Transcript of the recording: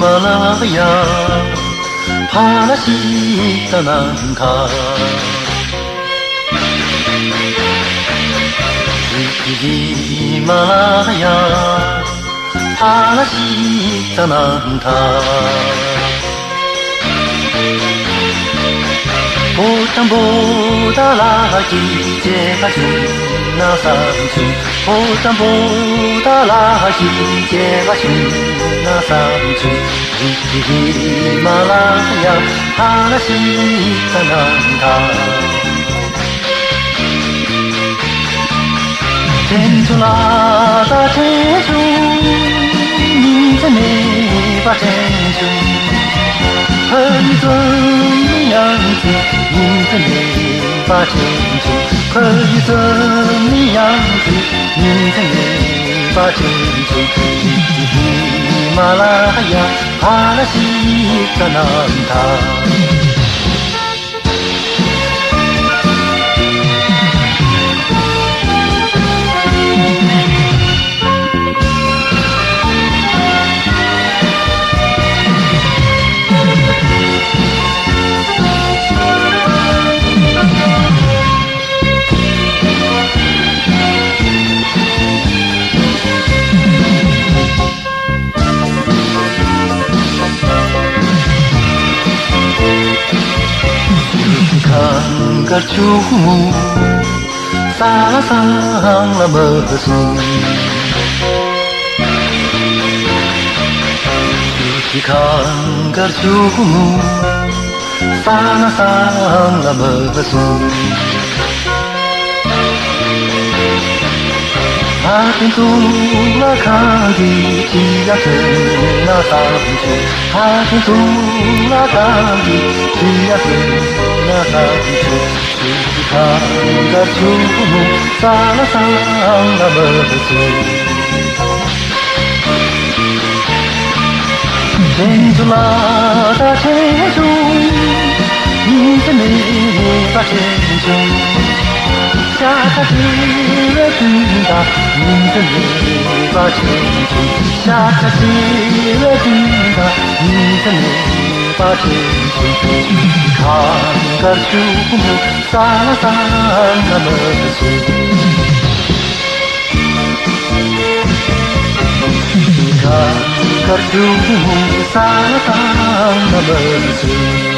马拉雅，帕拉西达南卡。喜马拉雅，帕拉西达南塔。Potang boda lagi jeka juna samsu. Potang boda lagi jeka juna samsu. Himalaya hanashi kananta. tensulada tensu, nizane ba tensu. 很尊的样子，你的眉发清楚；可以尊的样子，你的眉发清楚。喜马拉雅，阿拉西达南塔。Kangkar cukumu salah salah mesum. Suci kangkar cukumu salah salah mesum. Akan tulah kaki dia kena samsu. Akan tulah kaki dia kena samsu. Suci kangkar cukumu salah salah mesum. tensulada tensu,你的眉发清楚。下下只为知道你的眉发清楚，下下只为知道你的眉发清楚。看个树木沙拉沙那么粗，看个树木沙拉沙那么粗。